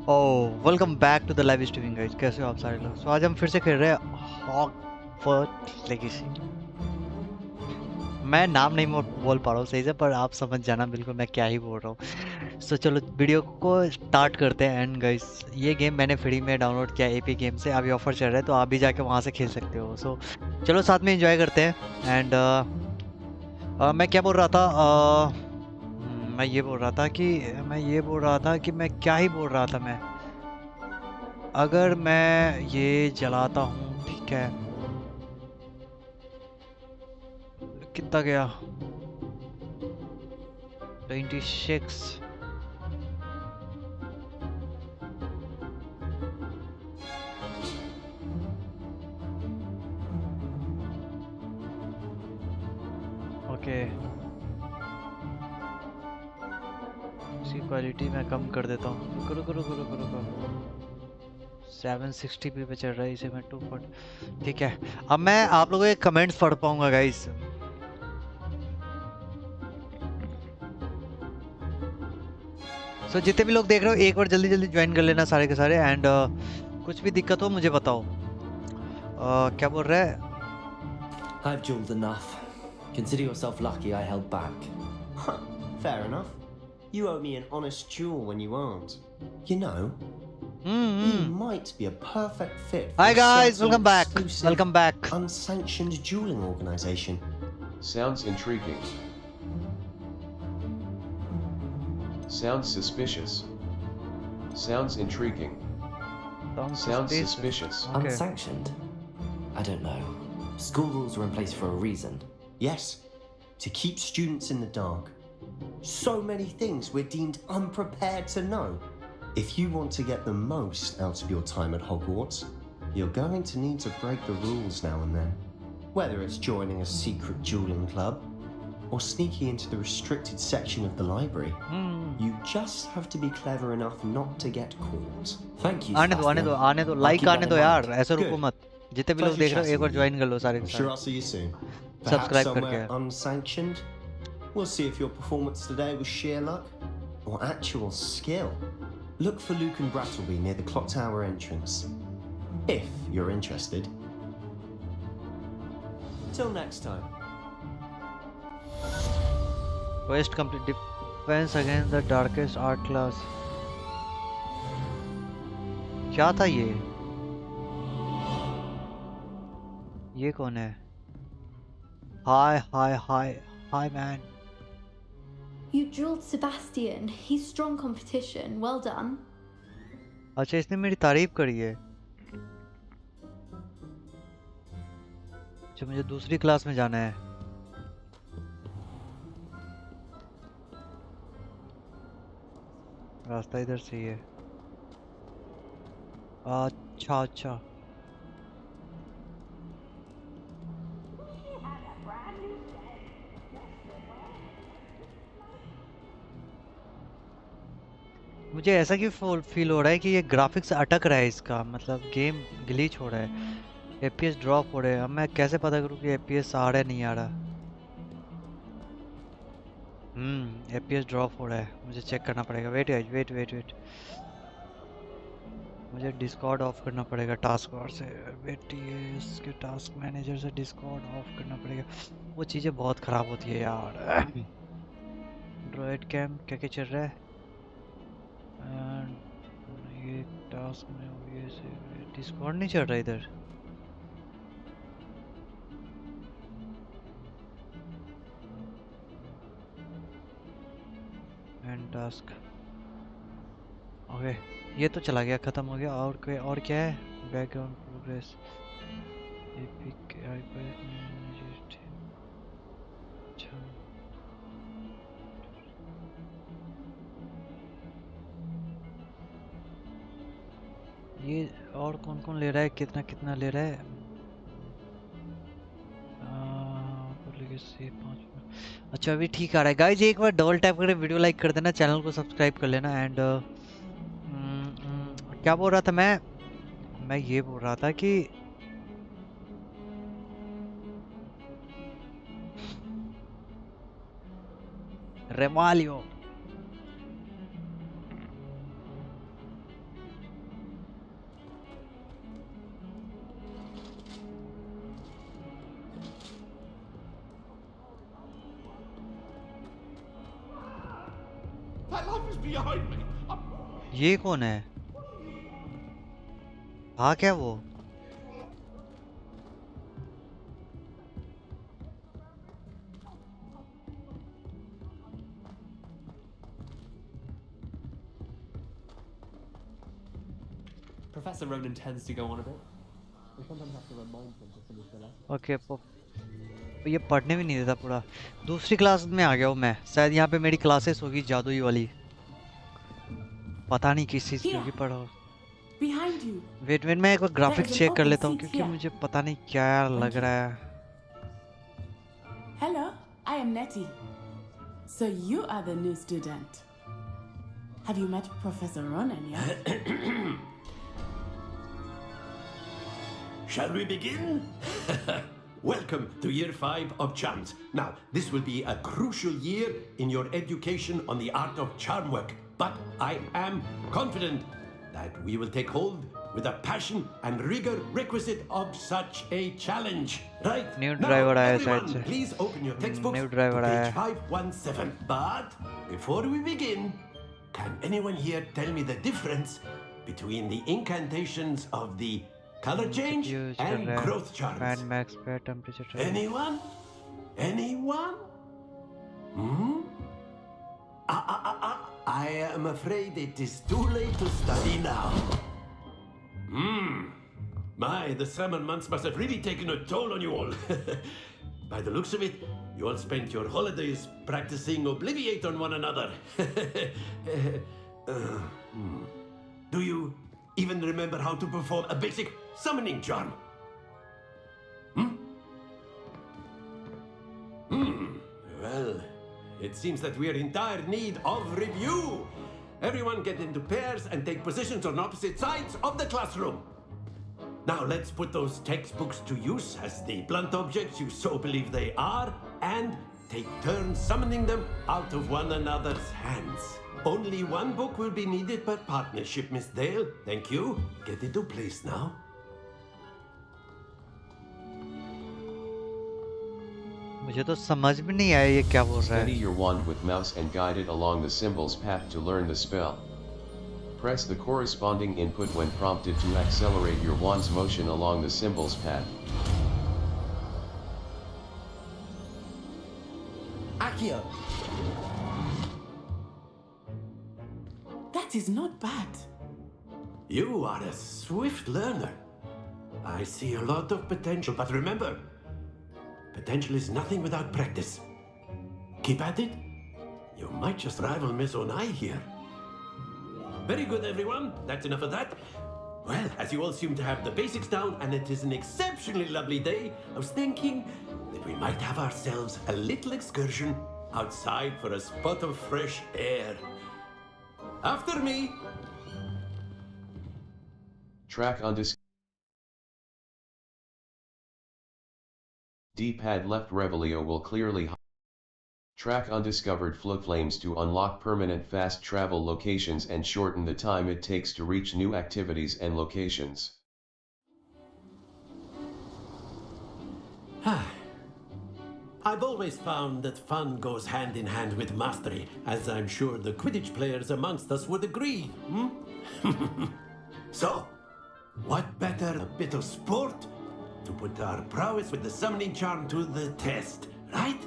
Oh welcome back to the live streaming guys, कैसे हो आप सारे लोग। सो आज हम फिर से खेल रहे हैं हॉगवर्ट्स लेगेसी। मैं नाम नहीं बोल पा रहा हूँ सही से, पर आप समझ जाना बिल्कुल मैं क्या ही बोल रहा हूँ। सो चलो वीडियो को स्टार्ट करते हैं। एंड गाइस ये गेम मैंने फ्री में डाउनलोड किया एपी गेम से, अभी ऑफर चल रहा है तो आप भी जाके वहाँ से खेल सकते हो। सो चलो साथ में एंजॉय करते हैं। एंड मैं क्या बोल रहा था, मैं ये बोल रहा था कि मैं क्या ही बोल रहा था मैं। अगर मैं ये जलाता हूँ, ठीक है, कितना गया? 26। ओके, इसकी क्वालिटी मैं कम कर देता हूँ। रुको रुको रुको रुको रुको, 760p पे चल रहा है, इसे मैं 240। ठीक है, अब मैं आप लोगों के कमेंट्स पढ़ पाऊंगा गाइस। सो जितने भी लोग देख रहे हो एक बार जल्दी जल्दी ज्वाइन कर लेना सारे के सारे। एंड कुछ भी दिक्कत हो मुझे बताओ। क्या बोल रहा है? I've jeweled enough. Consider yourself lucky I held back. Fair enough. You owe me an honest jewel when you aren't. You know, you might be a perfect fit for Hi a guys, certain welcome back. exclusive, Welcome back. unsanctioned dueling organization. Sounds intriguing. Sounds suspicious. Sounds intriguing. Sounds suspicious. Okay. Unsanctioned? I don't know. School rules are in place for a reason. Yes, to keep students in the dark. So many things we're deemed unprepared to know. If you want to get the most out of your time at Hogwarts, you're going to need to break the rules now and then. Whether it's joining a secret dueling club or sneaking into the restricted section of the library, you just have to be clever enough not to get caught. Thank you, आने दो Sebastian. Like I'll keep आने that दो in यार, mind. ऐसे रुको Good. मत। जितने भी लोग Pleasure देख रहे हो एक chatting बार with ज्वाइन कर लो सारे I'm के sure सारे। I'll see you soon. Perhaps subscribe somewhere करके। unsanctioned. We'll see if your performance today was sheer luck or actual skill. Look for Luke and Brattleby near the clock tower entrance, if you're interested. Till next time. Quest complete, defence against the darkest art class. क्या था ये कौन है? Hi hi hi hi man. You drilled Sebastian. He's strong competition. Well done. अच्छा, इसने मेरी तारीफ करी है। अच्छा, मुझे दूसरी क्लास में जाना है। रास्ता इधर से ही है। अच्छा अच्छा, मुझे ऐसा क्यों फील हो रहा है कि ये ग्राफिक्स अटक रहा है, इसका मतलब गेम ग्लिच हो रहा है, एफपीएस ड्रॉप हो रहे हैं। अब मैं कैसे पता करूं कि एफपीएस आ रहा है नहीं आ रहा? एफपीएस ड्रॉप हो रहा है, मुझे चेक करना पड़ेगा। Wait guys, wait wait wait, मुझे डिस्कॉर्ड ऑफ करना पड़ेगा टास्क बार से। वेट, ये इसके टास्क मैनेजर से डिस्कॉर्ड ऑफ करना पड़ेगा। वो चीज़ें बहुत ख़राब होती है यार। ड्रॉइड कैम क्या क्या चल रहा है? ये टास्क में ये से डिस्कॉर्ड नहीं चल रहा इधर। एंड टास्क, ओके ये तो चला गया, ख़त्म हो गया। और क्या है? बैकग्राउंड प्रोग्रेस, एपिक अच्छा, ये और कौन कौन ले रहा है, कितना कितना ले रहा है? लेगेसी 5। अच्छा अभी ठीक आ रहा है गाइज, एक बार डबल टैप करके वीडियो लाइक कर देना, चैनल को सब्सक्राइब कर लेना। एंड क्या बोल रहा था मैं ये बोल रहा था कि रेमालियो That life is behind me. ये कौन है? हाँ क्या वो? Professor Ronan tends to go on a bit. We sometimes have to remind him to finish the lesson. Okay ये पढ़ने भी नहीं देता पूरा। दूसरी क्लास में आ गया हूँ मैं। शायद यहाँ पे मेरी क्लासेस होगी जादुई वाली। पता नहीं किस चीज़ की होगी पढ़ो। वेट मैं एक बार ग्राफिक्स चेक कर लेता हूँ क्योंकि मुझे पता नहीं क्या लग रहा है। Hello, I am Nettie. So you are the new student. Have you met Professor Ronan yet? Shall we begin? Welcome to year 5 of charms. Now, this will be a crucial year in your education on the art of charm work. But I am confident that we will take hold with the passion and rigor requisite of such a challenge. Right? New now, driver आया everyone, शायद से। please open your textbooks New to driver आया। page 517. But before we begin, can anyone here tell me the difference between the incantations of the color change use and कर रहा है। growth charms? Fan max पे temperature Anyone? Anyone? Hmm? I am afraid it is too late to study now. My, the summer months must have really taken a toll on you all. By the looks of it, you all spent your holidays practicing Obliviate on one another. Do you even remember how to perform a basic summoning charm? Well, it seems that we are in dire need of review. Everyone get into pairs and take positions on opposite sides of the classroom. Now let's put those textbooks to use as the blunt objects you so believe they are, and take turns summoning them out of one another's hands. Only one book will be needed per partnership, Miss Dale. Thank you. Get into place now. मुझे तो समझ में नहीं आया ये क्या बोल रहा Steady है। your wand with mouse and guide it along the symbol's path to learn the spell. Press the corresponding input when prompted to accelerate your wand's motion along the symbol's path. Accio! That is not bad. You are a swift learner. I see a lot of potential, but remember, potential is nothing without practice. Keep at it. You might just rival Miss Onai here. Very good, everyone. That's enough of that. Well, as you all seem to have the basics down, and it is an exceptionally lovely day, I was thinking that we might have ourselves a little excursion outside for a spot of fresh air. After me. Track undiscovered. D-pad left Revelio will clearly track undiscovered float flames to unlock permanent fast travel locations and shorten the time it takes to reach new activities and locations. I've always found that fun goes hand in hand with mastery, as I'm sure the Quidditch players amongst us would agree. So, what better a bit of sport to put our prowess with the summoning charm to the test, right?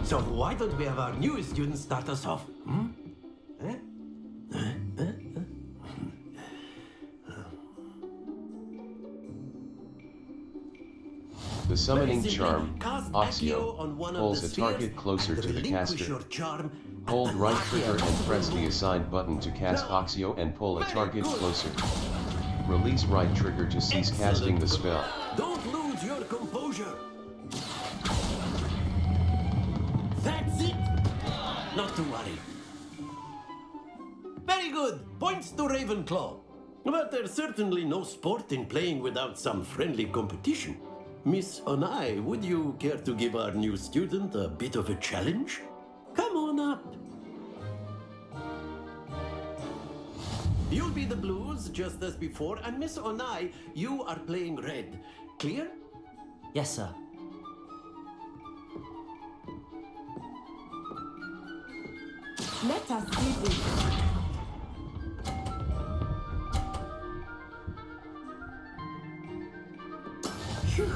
So why don't we have our newest student start us off? The summoning Very charm, simply, cast Accio, on one of pulls the a spheres target closer and to the relinquish caster. your charm Hold at right last. trigger and press the assigned button to cast Accio and pull a target closer. Release right trigger to cease casting the spell. Don't lose your composure. That's it. Not to worry. Very good. Points to Ravenclaw. But there's certainly no sport in playing without some friendly competition. Miss Onai, would you care to give our new student a bit of a challenge? Come on up. You'll be the blues, just as before, and Miss Onai, you are playing red. Clear? Yes, sir. Let us see this. Phew.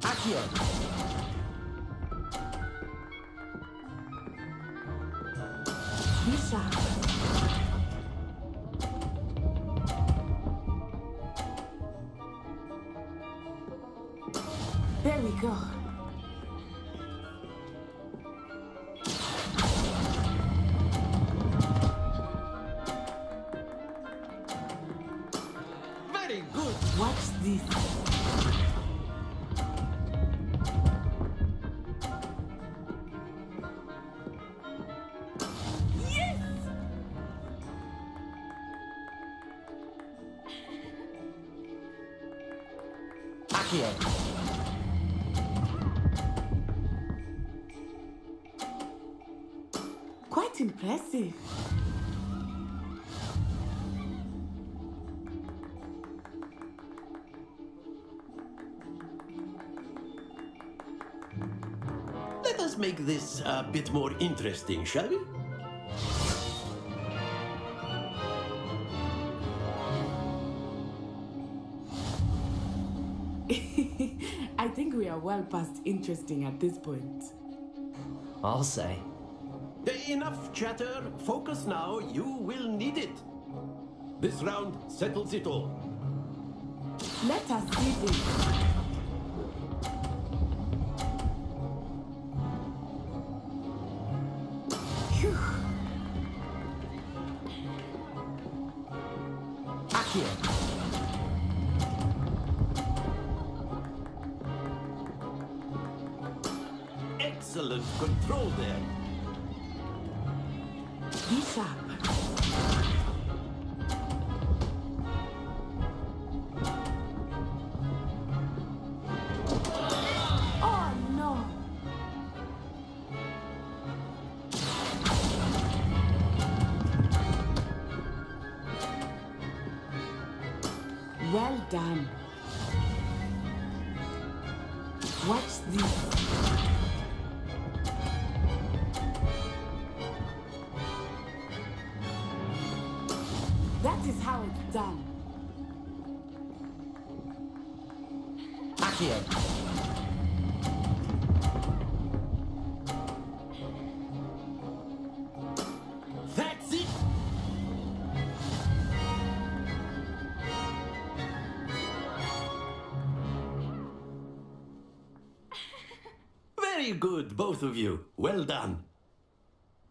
Accio. Bishop. There we go. Very good. Watch this. Yes! Accio. Quite impressive. Let us make this a bit more interesting, shall we? I think we are well past interesting at this point. I'll say. Enough chatter. Focus now. You will need it. This round settles it all. Let us see this. Phew. Accio. Excellent control there. Bishop. Oh no. Well done. Watch this. That is how it's done. Accio. That's it. Very good, both of you. Well done.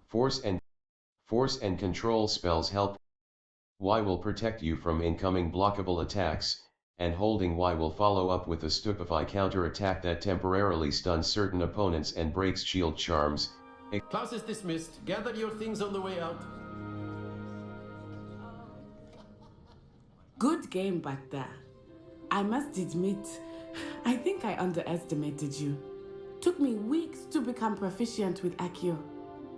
Force and control spells help. Y will protect you from incoming blockable attacks, and holding Y will follow up with a stupefy counter-attack that temporarily stuns certain opponents and breaks shield charms. Class is dismissed. Gather your things on the way out. Good game back there. I must admit, I think I underestimated you. Took me weeks to become proficient with Accio.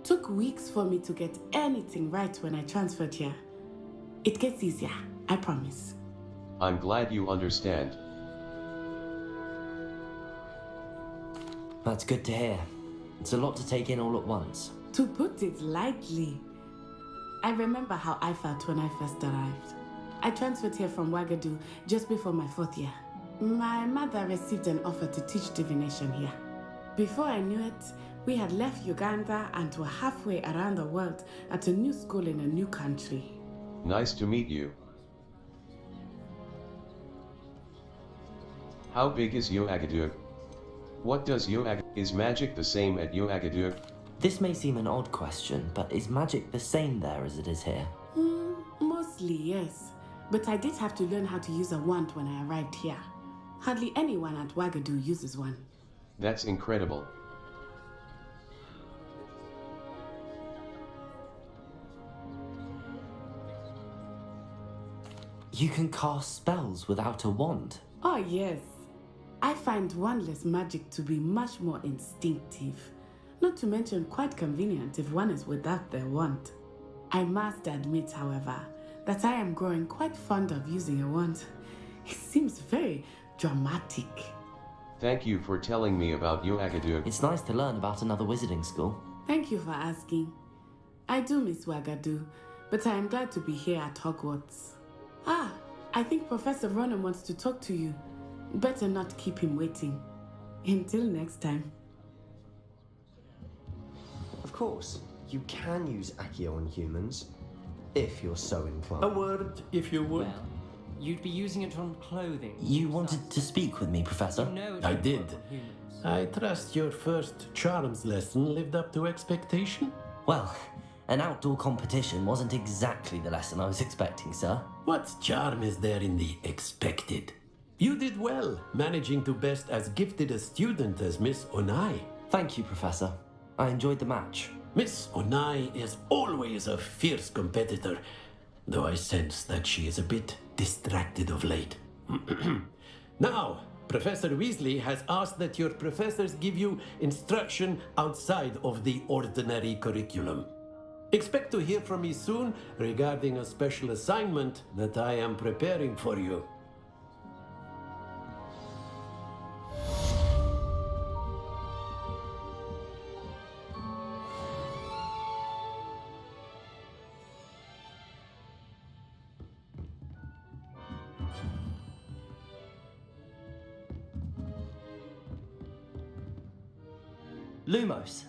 Took weeks for me to get anything right when I transferred here. It gets easier, I promise. I'm glad you understand. That's good to hear. It's a lot to take in all at once. To put it lightly, I remember how I felt when I first arrived. I transferred here from Wagadu just before my 4th year. My mother received an offer to teach divination here. Before I knew it, we had left Uganda and were halfway around the world at a new school in a new country. Nice to meet you. How big is Yoagadur? What does is magic the same at Yoagadur? This may seem an odd question, but is magic the same there as it is here? Mostly, yes. But I did have to learn how to use a wand when I arrived here. Hardly anyone at Wagadu uses one. That's incredible. You can cast spells without a wand. Oh, yes. I find wandless magic to be much more instinctive. Not to mention quite convenient if one is without their wand. I must admit, however, that I am growing quite fond of using a wand. It seems very dramatic. Thank you for telling me about you, Agadug. It's nice to learn about another wizarding school. Thank you for asking. I do miss Wagadu, but I am glad to be here at Hogwarts. Ah, I think Professor Ronan wants to talk to you. Better not keep him waiting. Until next time. Of course, you can use Accio on humans, if you're so inclined. A word, if you would. Well, you'd be using it on clothing. You wanted to speak with me, Professor? No, it I won't did. work on humans. I trust your first charms lesson lived up to expectation? Well, an outdoor competition wasn't exactly the lesson I was expecting, sir. What charm is there in the expected? You did well, managing to best as gifted a student as Miss Onai. Thank you, Professor. I enjoyed the match. Miss Onai is always a fierce competitor, though I sense that she is a bit distracted of late. Now, Professor Weasley has asked that your professors give you instruction outside of the ordinary curriculum. Expect to hear from me soon regarding a special assignment that I am preparing for you. Lumos.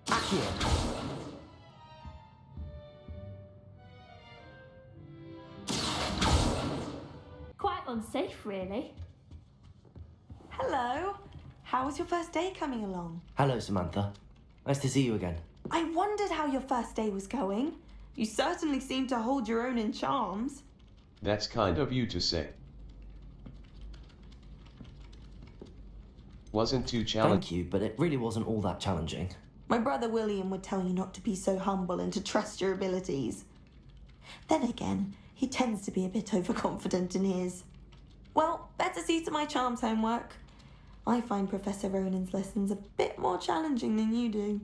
Accio. Quite unsafe, really. Hello. How was your first day coming along? Hello, Samantha. Nice to see you again. I wondered how your first day was going. You certainly seem to hold your own in charms. That's kind of you to say. Wasn't too challenging. Thank you, but it really wasn't all that challenging. My brother William would tell you not to be so humble and to trust your abilities. Then again, he tends to be a bit overconfident in his. Well, better see to my charms homework. I find Professor Ronan's lessons a bit more challenging than you do.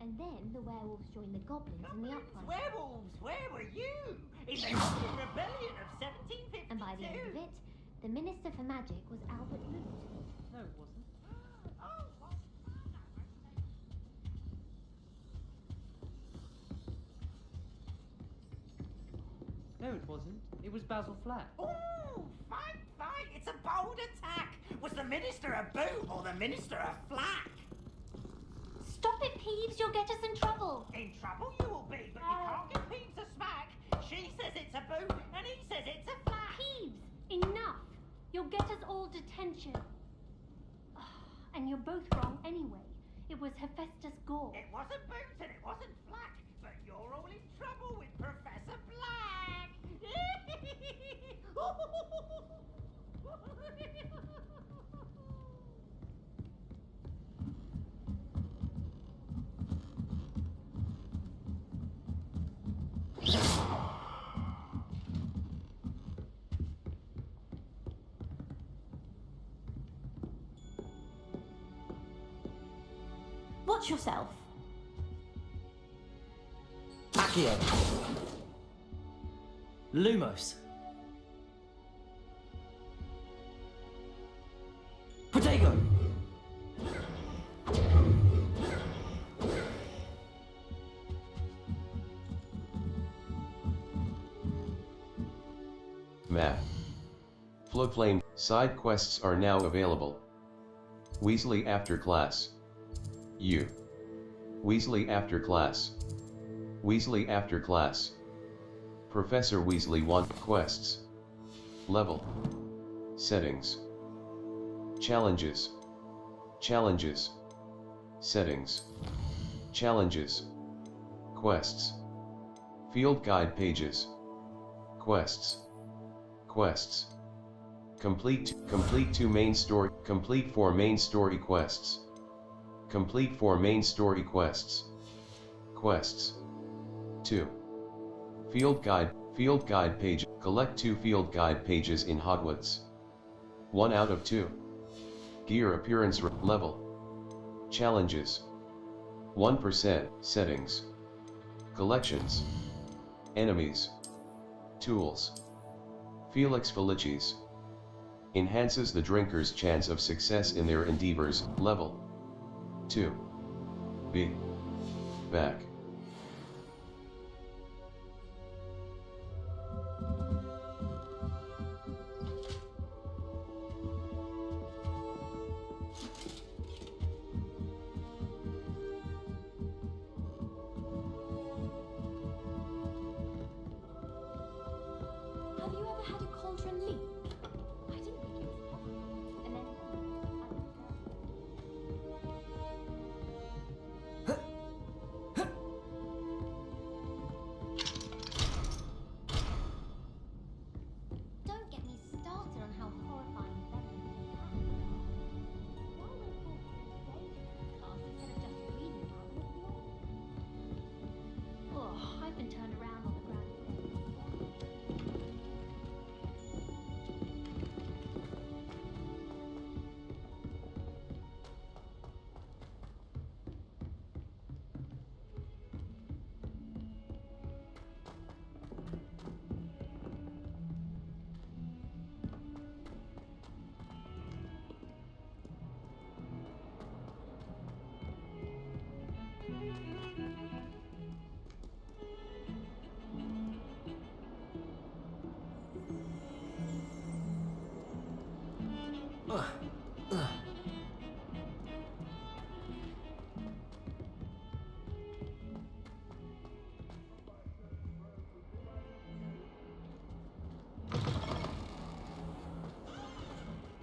And then the werewolves joined the goblins in the uprising. Werewolves, where were you? In the Russian rebellion of 1752. And by the end of it, the Minister for Magic was Albert Root. No, it wasn't. No, it wasn't. It was Basil Flack. Oh, fine, fine. It's a bold attack. Was the minister a boot or the minister a flack? Stop it, Peeves! You'll get us in trouble. In trouble you will be, but you can't give Peeves a smack. She says it's a boot and he says it's a flack. Peeves! Enough! You'll get us all detention. And you're both wrong anyway. It was Hephaestus Gore. It wasn't boot and it wasn't flack, but you're all in trouble with Professor Black. Watch yourself. Accio. Lumos. Protego. Map. Floodflame. Side quests are now available. Weasley after class. You. Weasley after class. Weasley after class. Professor Weasley want quests. Level. Settings. Challenges. Challenges. Settings. Challenges. Quests. Field guide pages. Quests. Quests. Complete 4 main story quests. Complete 4 main story quests. Quests. 2. Field guide page. Collect 2 field guide pages in Hogwarts. 1 out of 2. Gear appearance level. Challenges. 1% settings. Collections. Enemies. Tools. Felix Felicis. Enhances the drinker's chance of success in their endeavors. Level 2. B. Back. Have you ever had a cauldron leak? I didn't think it was possible. And then don't get me started on how horrifying venom can be. Why would a cauldron class instead of just reading about them at the office? Oh, I've been turned around on the ground.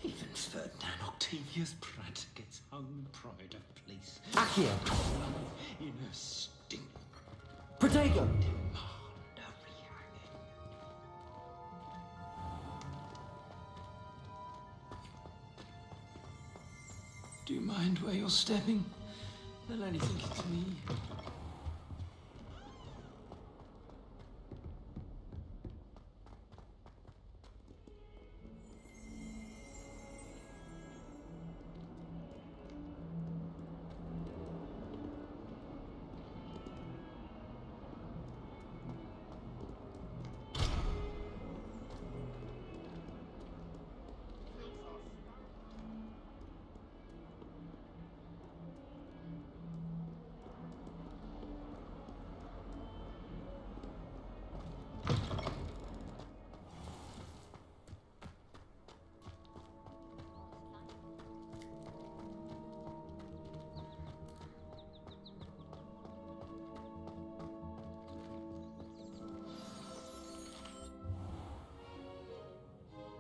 Even Ferdinand Octavius Pratt gets hung in pride of place. Accio! In a stink. Protego! Do you mind where you're stepping? They'll only think it's me.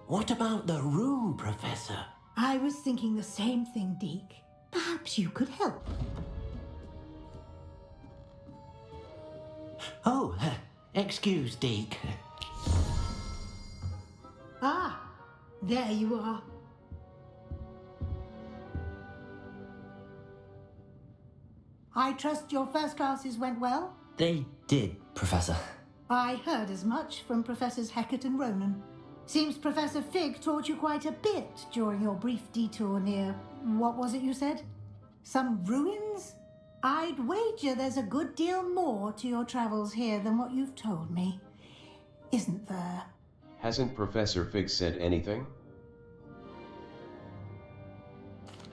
What about the room, Professor? I was thinking the same thing, Deke. Perhaps you could help. Oh, excuse, Deke. Ah, there you are. I trust your first classes went well? They did, Professor. I heard as much from Professors Hecat and Ronan. Seems Professor Fig taught you quite a bit during your brief detour near... what was it you said? Some ruins? I'd wager there's a good deal more to your travels here than what you've told me. Isn't there? Hasn't Professor Fig said anything?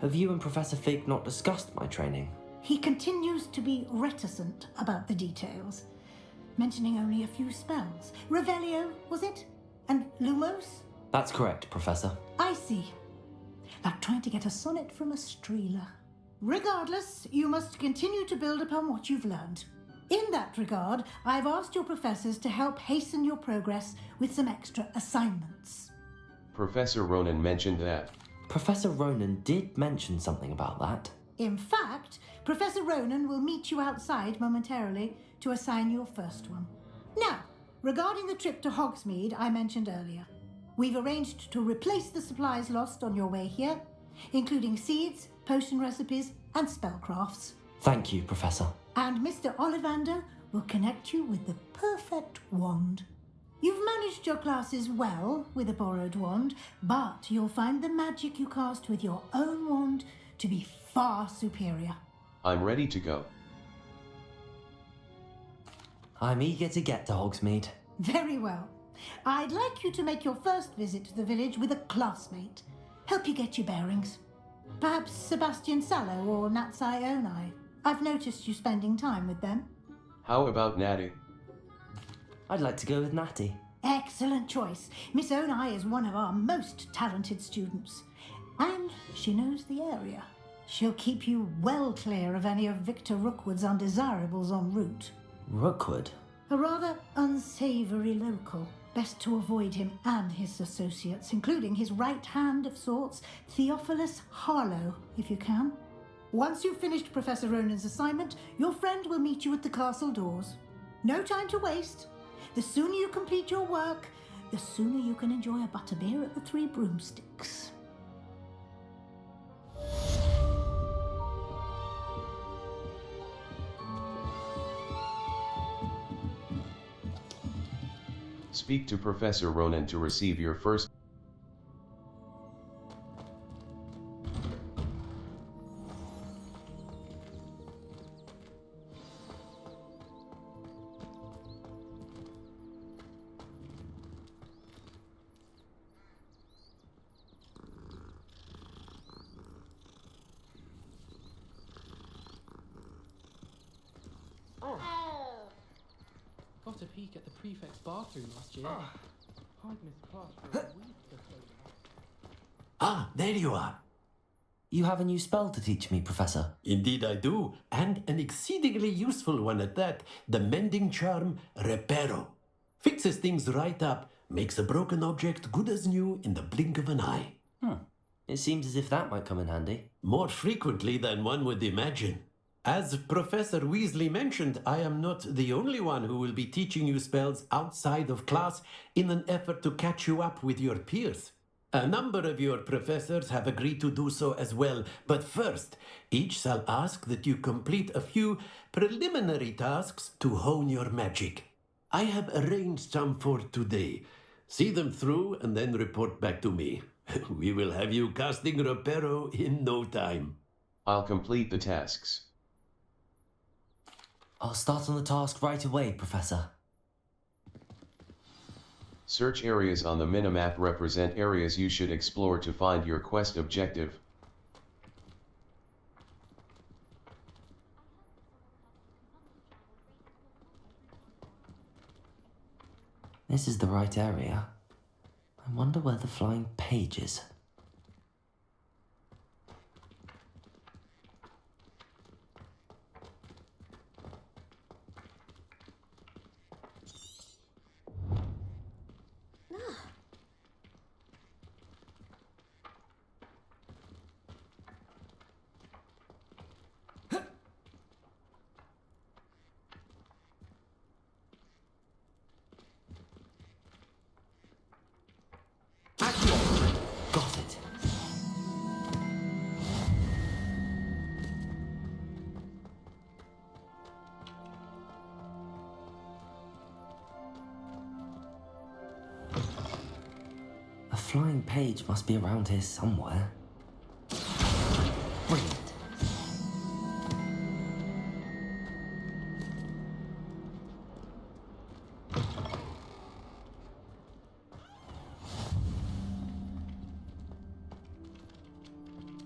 Have you and Professor Fig not discussed my training? He continues to be reticent about the details, mentioning only a few spells. Revelio, was it? And Lumos? That's correct, Professor. I see. Like trying to get a sonnet from a streeler. Regardless, you must continue to build upon what you've learned. In that regard, I've asked your professors to help hasten your progress with some extra assignments. Professor Ronan mentioned that. Professor Ronan did mention something about that. In fact, Professor Ronan will meet you outside momentarily to assign your first one. Now, regarding the trip to Hogsmeade I mentioned earlier, We've arranged to replace the supplies lost on your way here, including seeds, potion recipes, and spellcrafts. Thank you, Professor. And Mr. Ollivander will connect you with the perfect wand. You've managed your classes well with a borrowed wand, but you'll find the magic you cast with your own wand to be far superior. I'm ready to go. I'm eager to get to Hogsmeade. Very well. I'd like you to make your first visit to the village with a classmate. Help you get your bearings. Perhaps Sebastian Sallow or Natsai Onai. I've noticed you spending time with them. How about Natty? I'd like to go with Natty. Excellent choice. Miss Onai is one of our most talented students. And she knows the area. She'll keep you well clear of any of Victor Rookwood's undesirables en route. Rookwood? A rather unsavoury local. Best to avoid him and his associates, including his right hand of sorts, Theophilus Harlow, if you can. Once you've finished Professor Ronan's assignment, your friend will meet you at the castle doors. No time to waste. The sooner you complete your work, the sooner you can enjoy a butterbeer at the Three Broomsticks. Speak to Professor Ronan to receive your first. Got a peek at the prefect's bathroom last year. I'd missed class for a week or so. Ah, there you are. You have a new spell to teach me, Professor. Indeed I do, and an exceedingly useful one at that. The mending charm, Reparo. Fixes things right up, makes a broken object good as new in the blink of an eye. It seems as if that might come in handy. More frequently than one would imagine. As Professor Weasley mentioned, I am not the only one who will be teaching you spells outside of class in an effort to catch you up with your peers. A number of your professors have agreed to do so as well, but first, each shall ask that you complete a few preliminary tasks to hone your magic. I have arranged some for today. See them through and then report back to me. We will have you casting Reparo in no time. I'll complete the tasks. I'll start on the task right away, Professor. Search areas on the minimap represent areas you should explore to find your quest objective. This is the right area. I wonder where the flying page is. Got it. A flying page must be around here somewhere. Brilliant.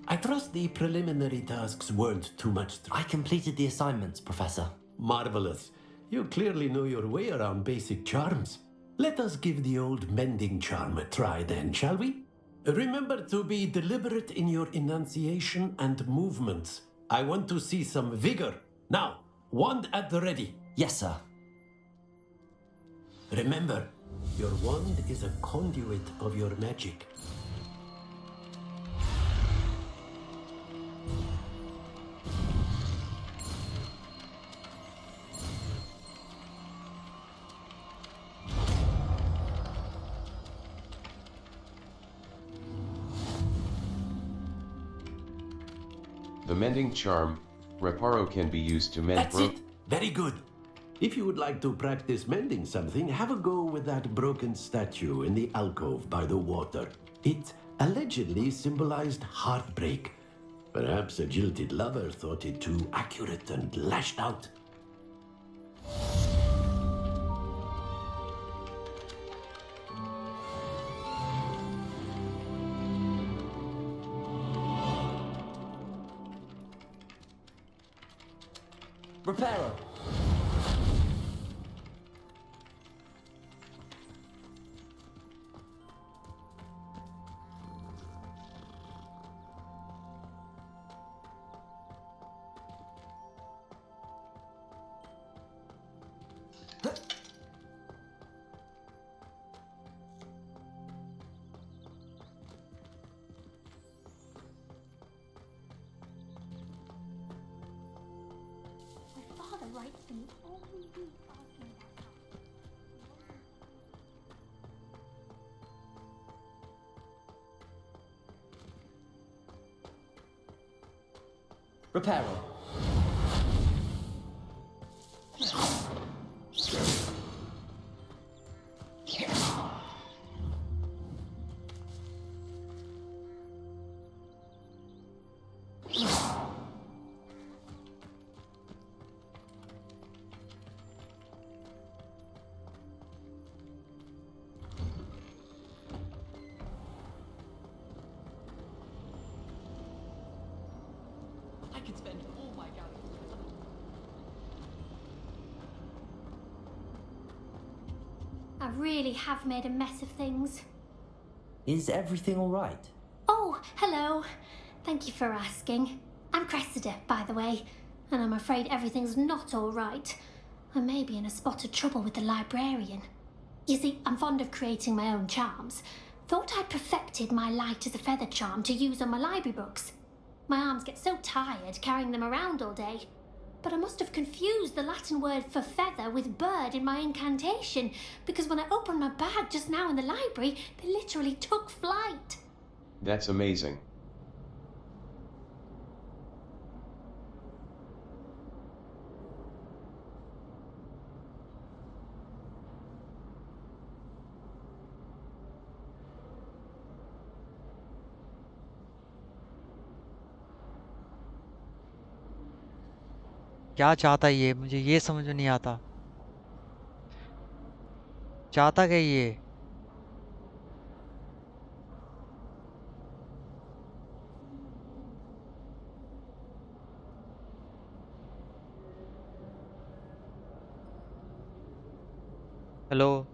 I trust the preliminary tasks weren't too much. I completed the assignments, Professor. Marvelous. You clearly know your way around basic charms. Let us give the old mending charm a try then, shall we? Remember to be deliberate in your enunciation and movements. I want to see some vigor. Now, wand at the ready. Yes, sir. Remember, your wand is a conduit of your magic. The mending charm, reparo, can be used to mend That's it! Very good. If you would like to practice mending something, have a go with that broken statue in the alcove by the water. It allegedly symbolized heartbreak. Perhaps a jilted lover thought it too accurate and lashed out. Reparo. My father writes to me every week asking about us. Reparo. I could spend all my galaxies. I really have made a mess of things. Is everything all right? Oh, hello. Thank you for asking. I'm Cressida, by the way, and I'm afraid everything's not all right. I may be in a spot of trouble with the librarian. You see, I'm fond of creating my own charms. Thought I'd perfected my light as a feather charm to use on my library books. My arms get so tired carrying them around all day. But I must have confused the Latin word for feather with bird in my incantation, because when I opened my bag just now in the library, they literally took flight. That's amazing. क्या चाहता है ये? मुझे ये समझ में नहीं आता। चाहता क्या ये? Hello?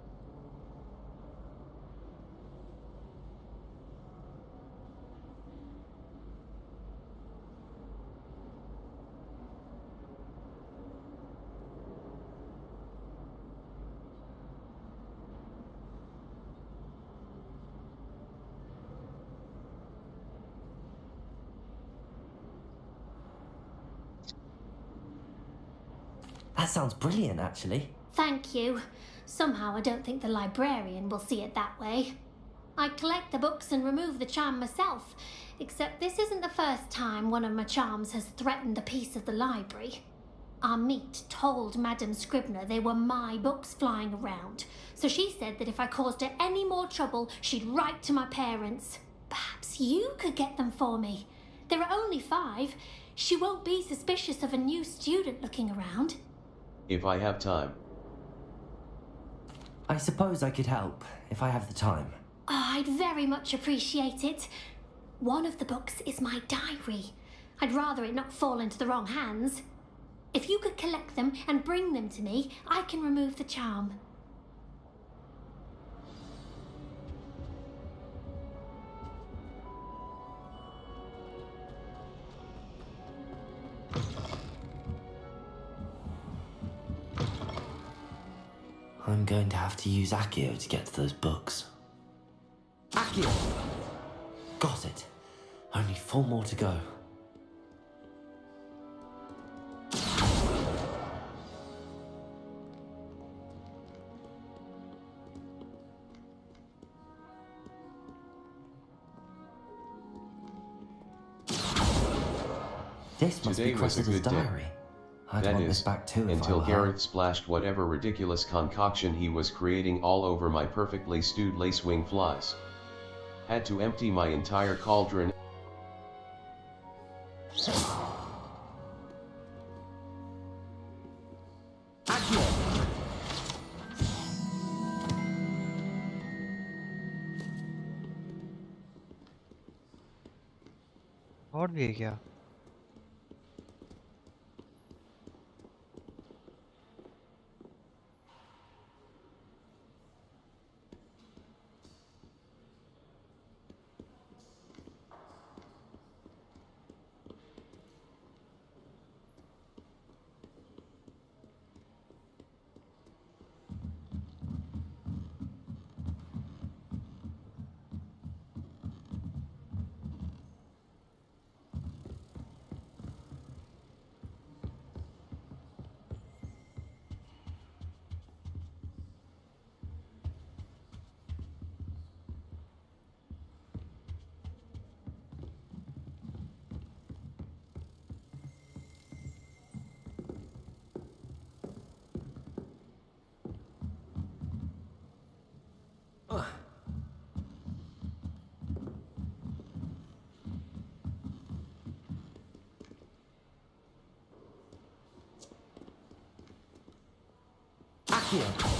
That sounds brilliant, actually. Thank you. Somehow I don't think the librarian will see it that way. I collect the books and remove the charm myself, except this isn't the first time one of my charms has threatened the peace of the library. Our meet told Madame Scribner they were my books flying around, so she said that if I caused her any more trouble, she'd write to my parents. Perhaps you could get them for me. There are only 5. She won't be suspicious of a new student looking around. If I have time. I suppose I could help, if I have the time. Oh, I'd very much appreciate it. One of the books is my diary. I'd rather it not fall into the wrong hands. If you could collect them and bring them to me, I can remove the charm. I'm going to have to use Accio to get to those books. Accio! Got it. Only 4 more to go. This must Today be was a Cressida's good day. diary. I'd That want this is, back too if until I were Gareth her. splashed whatever ridiculous concoction he was creating all over my perfectly stewed lacewing flies. Had to empty my entire cauldron. और भी है क्या? Accio!